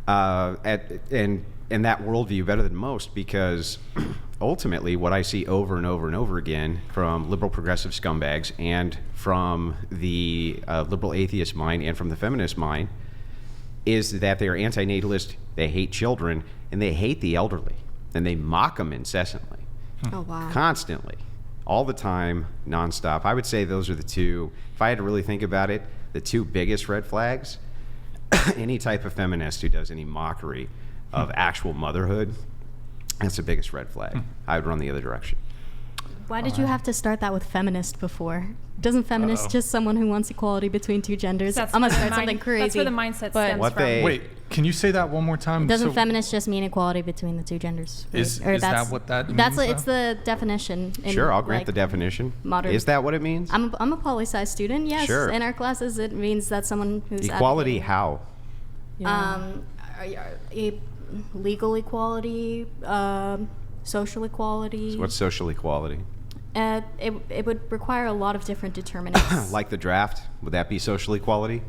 in that worldview better than most, because ultimately what I see over and over and over again from liberal progressive scumbags and from the liberal atheist mind and from the feminist mind is that they are anti-natalist, they hate children, and they hate the elderly, and they mock them incessantly. Oh, wow. Constantly, all the time, nonstop. I would say those are the two, if I had to really think about it, the two biggest red flags. Any type of feminist who does any mockery of actual motherhood, that's the biggest red flag. I would run the other direction. Why did you have to start that with feminist before? Doesn't feminist just someone who wants equality between two genders? I'm gonna start something crazy. That's where the mindset stems from. Wait, can you say that one more time? Doesn't feminist just mean equality between the two genders? Is that what that means? It's the definition. Sure, I'll grant the definition. Modern. Is that what it means? I'm a poli-sci student. Yes. Sure. In our classes, it means that someone who's equality. How? Legal equality, social equality. So what's social equality? It would require a lot of different determinants. Like the draft, would that be social equality?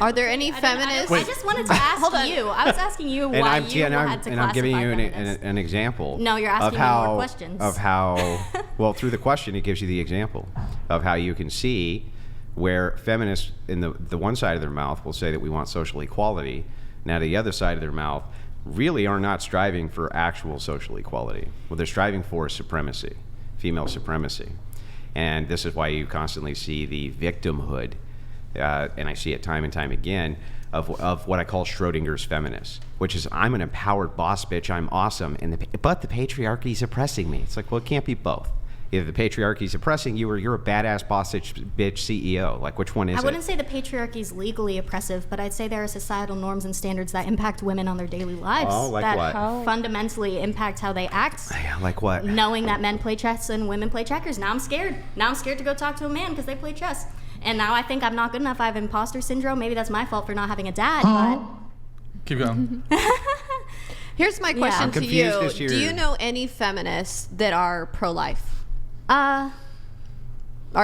Are there any feminists? I just wanted to ask you. I was asking you why you had to classify And I'm giving you feminists. an example. No, you're asking me more questions. Of how, well, through the question, it gives you the example of how you can see where feminists in the one side of their mouth will say that we want social equality. Now, the other side of their mouth really are not striving for actual social equality. What they're striving for is supremacy, female supremacy. And this is why you constantly see the victimhood, and I see it time and time again, of what I call Schrodinger's feminists, which is, I'm an empowered boss bitch, I'm awesome, but the patriarchy is oppressing me. It's like, well, it can't be both. Either the patriarchy is oppressing you or you're a badass boss bitch CEO. Like, which one is it? I wouldn't say the patriarchy is legally oppressive, but I'd say there are societal norms and standards that impact women on their daily lives. Oh, like that what? Fundamentally impact how they act. Yeah, like what? Knowing that men play chess and women play checkers. Now I'm scared. Now I'm scared to go talk to a man because they play chess. And now I think I'm not good enough. I have imposter syndrome. Maybe that's my fault for not having a dad, but... Keep going. Here's my question to confused you. as to your- Do you know any feminists that are pro-life? Are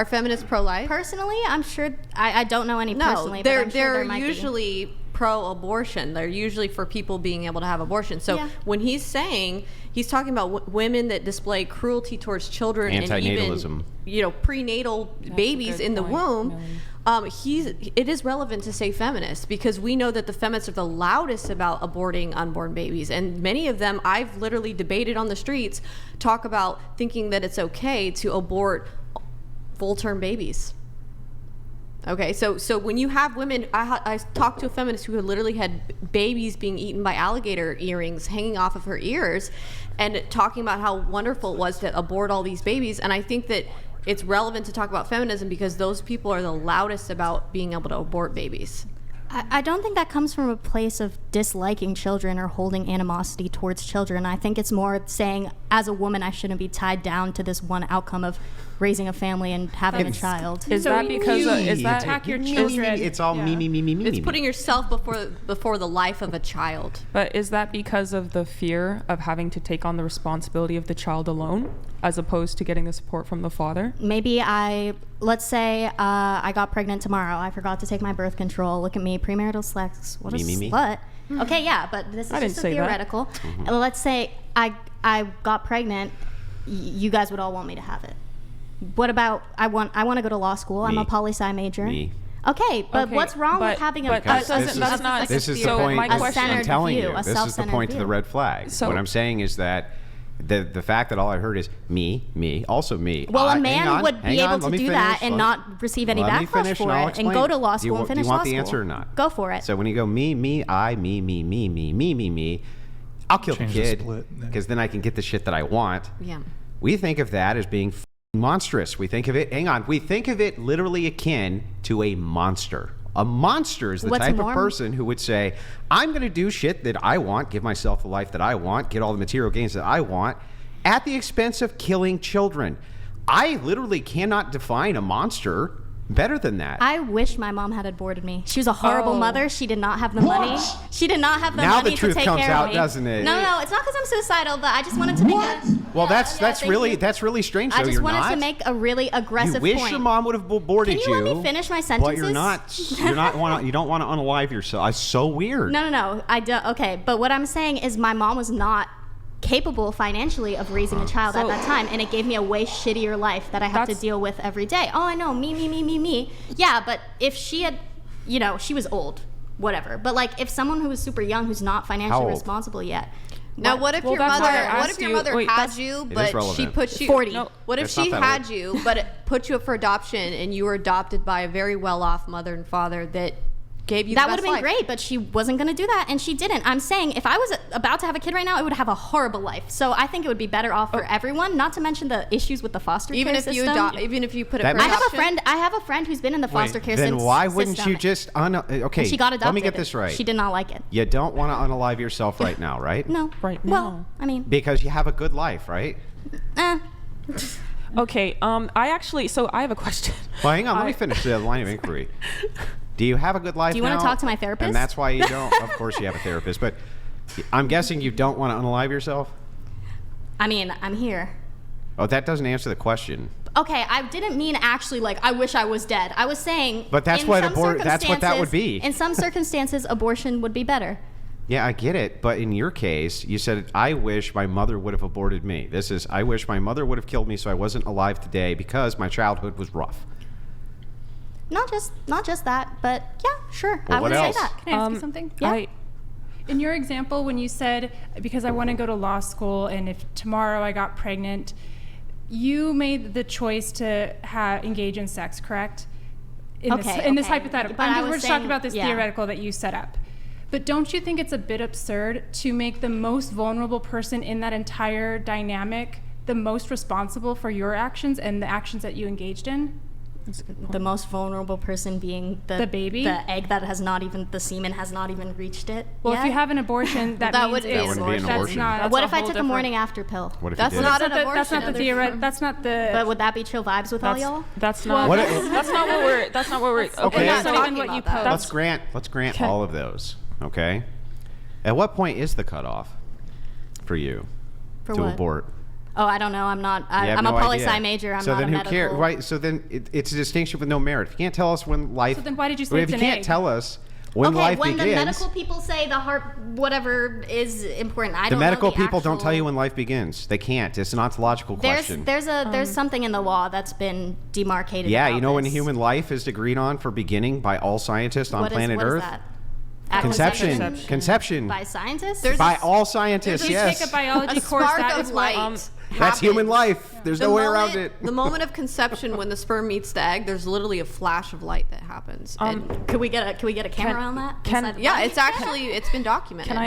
feminists pro-life? Personally, I'm sure I don't know any personally. No, but I'm sure they're there might usually pro-abortion. They're usually for people being able to have abortion. So when he's talking about women that display cruelty towards children and antinatalism, even prenatal babies in the womb. It is relevant to say feminists because we know that the feminists are the loudest about aborting unborn babies, and many of them I've literally debated on the streets talk about thinking that it's okay to abort full-term babies. Okay, so when you have women, I talked to a feminist who had literally had babies being eaten by alligator earrings hanging off of her ears, and talking about how wonderful it was to abort all these babies. And I think that it's relevant to talk about feminism because those people are the loudest about being able to abort babies. I don't think that comes from a place of disliking children or holding animosity towards children. I think it's more saying, as a woman, I shouldn't be tied down to this one outcome of raising a family and having a child. Is that because attack your children? It's all me. It's putting yourself before the life of a child. But is that because of the fear of having to take on the responsibility of the child alone, as opposed to getting the support from the father? Maybe let's say I got pregnant tomorrow. I forgot to take my birth control. Look at me, premarital sex. What a slut. Okay, yeah, but this is just a theoretical. Let's say I got pregnant. You guys would all want me to have it. What about I want to go to law school. I'm a poli-sci major. Okay, but what's wrong with having a this is the point. My question, I'm telling you, this is the point to the red flag. So, what I'm saying is that the fact that all I heard is me, also me. Well, a man would be able to do that and not receive any backlash for it and go to law school and finish law school. Do you want the answer or not? Go for it. So when you go me, I, me, I'll kill the kid because then I can get the shit that I want. Yeah. We think of that as being monstrous. We think of it literally akin to a monster. A monster is the type of person who would say, I'm going to do shit that I want, give myself the life that I want, get all the material gains that I want, at the expense of killing children. I literally cannot define a monster better than that. I wish my mom had aborted me. She was a horrible mother. She did not have the money. She did not have the money to take care of me. Now the truth comes out, doesn't it? No, it's not because I'm suicidal, but I just wanted to make Well, that's really strange. I though. just You're wanted not. to make a really aggressive You wish point. your mom would have aborted you. Can you let me finish my sentences? But you don't want to unalive yourself. It's so weird. No. I don't. Okay, but what I'm saying is my mom was not capable financially of raising a child at that time, and it gave me a way shittier life that I have to deal with every day. Oh, I know, me. Yeah, but if she had, she was old, whatever. But like, if someone who was super young, who's not financially responsible yet. Now, what if your mother had you, but she put you 40? No, what if she had you, but it put you up for adoption, and you were adopted by a very well-off mother and father that gave you that the would best have been life? great, but she wasn't going to do that, and she didn't. I'm saying if I was about to have a kid right now, I would have a horrible life. So I think it would be better off for everyone. Not to mention the issues with the foster care system. Even if you put it. That for I adoption? have a friend who's been in the foster care Then system. why wouldn't you just okay? And she got adopted. Let me get this right. She did not like it. You don't want to unalive yourself right now, right? No. Right Well, now. I mean, Because you have a good life, right? Okay. I have a question. Well, hang on. Let me finish the line of inquiry. Do you have a good life now? Do you want to talk to my therapist? And that's why you don't. Of course you have a therapist, but I'm guessing you don't want to unalive yourself? I mean, I'm here. Oh, that doesn't answer the question. Okay, I didn't mean actually like I wish I was dead. I was saying But that's what that would be. In some circumstances, abortion would be better. Yeah, I get it. But in your case, you said, I wish my mother would have aborted me. This is, I wish my mother would have killed me so I wasn't alive today because my childhood was rough. Not just that, but yeah, sure. Well, I would what say else? that. Can I ask you something? Yeah. In your example, when you said, because I want to go to law school and if tomorrow I got pregnant, you made the choice to engage in sex, correct? In this hypothetical. We're just talking about this theoretical that you set up. But don't you think it's a bit absurd to make the most vulnerable person in that entire dynamic the most responsible for your actions and the actions that you engaged in? The most vulnerable person being the baby, the egg that has not even, the semen has not even reached it. Well, yet. if you have an abortion, that wouldn't be an abortion. That's not. What if I took a morning after pill? What if That's you did? not an abortion. That's not the theoretic. That's not the. But would that be chill vibes with all y'all? That's not. What That's not what we're. That's not what we're. Okay. That's not talking even what you about that. post. Let's grant all of those. Okay. At what point is the cutoff for you For to what? abort? Oh, I don't know. I'm not. You have I'm no a poli idea. sci major. I'm so not then a who medical. cares? Right. So then it's a distinction with no merit. If you can't tell us when life. So then why did you say if it's you an can't egg? tell us when life when begins. the medical people say the heart, whatever is important, I The don't know medical the people don't actual- tell you when life begins. They can't. It's an ontological question. There's something in the law that's been demarcated. Yeah, about you know when this. human life is agreed on for beginning by all scientists on What is- planet what is Earth? that? Conception. By scientists? By all scientists, Please yes. take a biology A course. spark That of is why. light. That's human happens. life. There's no way around it. The moment of conception, when the sperm meets the egg, there's literally a flash of light that happens. And Could we get a camera on that? can- inside the yeah, body? it's been documented. Can I